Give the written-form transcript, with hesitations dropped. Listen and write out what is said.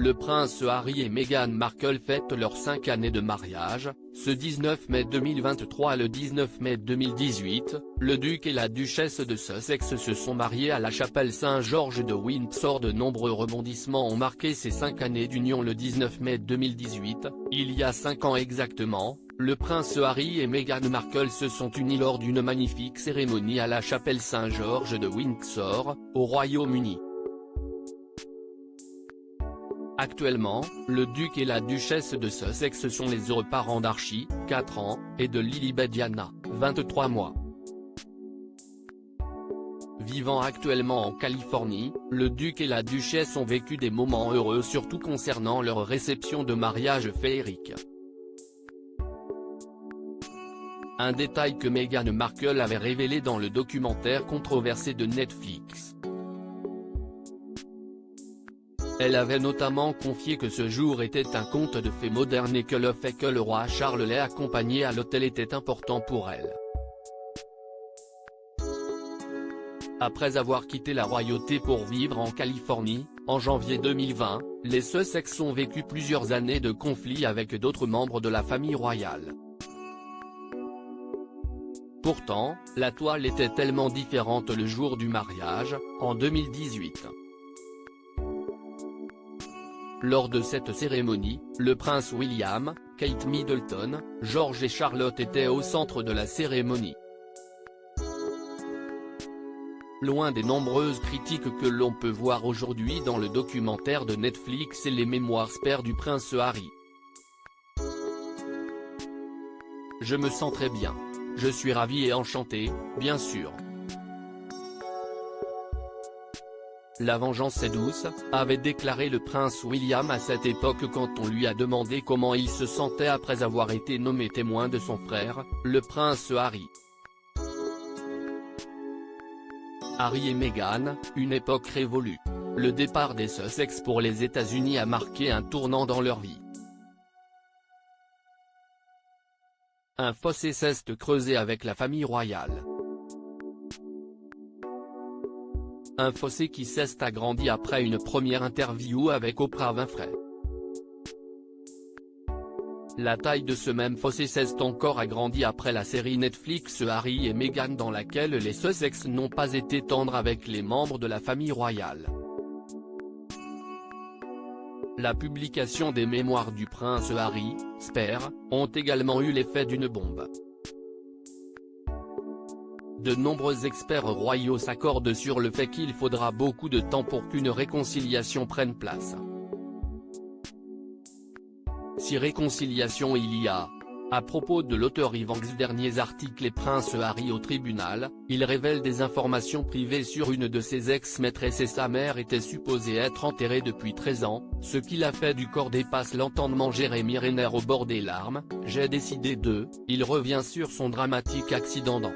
le prince Harry et Meghan Markle fêtent leurs 5 années de mariage. Ce 19 mai 2023 le 19 mai 2018, le duc et la duchesse de Sussex se sont mariés à la chapelle Saint-Georges de Windsor. De nombreux rebondissements ont marqué ces 5 années d'union. Le 19 mai 2018, il y a 5 ans exactement, le prince Harry et Meghan Markle se sont unis lors d'une magnifique cérémonie à la chapelle Saint-Georges de Windsor, au Royaume-Uni. Actuellement, le duc et la duchesse de Sussex sont les heureux parents d'Archie, 4 ans, et de Lilibet Diana, 23 mois. Vivant actuellement en Californie, le duc et la duchesse ont vécu des moments heureux, surtout concernant leur réception de mariage féerique. Un détail que Meghan Markle avait révélé dans le documentaire controversé de Netflix. Elle avait notamment confié que ce jour était un conte de fées moderne et que le fait que le roi Charles l'ait accompagnée à l'hôtel était important pour elle. Après avoir quitté la royauté pour vivre en Californie, en janvier 2020, les Sussex ont vécu plusieurs années de conflits avec d'autres membres de la famille royale. Pourtant, la toile était tellement différente le jour du mariage, en 2018. Lors de cette cérémonie, le prince William, Kate Middleton, George et Charlotte étaient au centre de la cérémonie. Loin des nombreuses critiques que l'on peut voir aujourd'hui dans le documentaire de Netflix et les mémoires spare du prince Harry. Je me sens très bien. Je suis ravi et enchanté, bien sûr. La vengeance est douce, avait déclaré le prince William à cette époque quand on lui a demandé comment il se sentait après avoir été nommé témoin de son frère, le prince Harry. Harry et Meghan, une époque révolue. Le départ des Sussex pour les États-Unis a marqué un tournant dans leur vie. Un fossé s'est creusé avec la famille royale. Un fossé qui s'est agrandi après une première interview avec Oprah Winfrey. La taille de ce même fossé s'est encore agrandi après la série Netflix Harry et Meghan dans laquelle les Sussex n'ont pas été tendres avec les membres de la famille royale. La publication des mémoires du prince Harry, spare, ont également eu l'effet d'une bombe. De nombreux experts royaux s'accordent sur le fait qu'il faudra beaucoup de temps pour qu'une réconciliation prenne place. Si réconciliation il y a. À propos de l'auteur Ivan's derniers articles et prince Harry au tribunal, il révèle des informations privées sur une de ses ex-maîtresses et sa mère était supposée être enterrée depuis 13 ans, ce qui l'a fait du corps dépasse l'entendement. Jeremy Renner au bord des larmes, j'ai décidé de, il revient sur son dramatique accident dans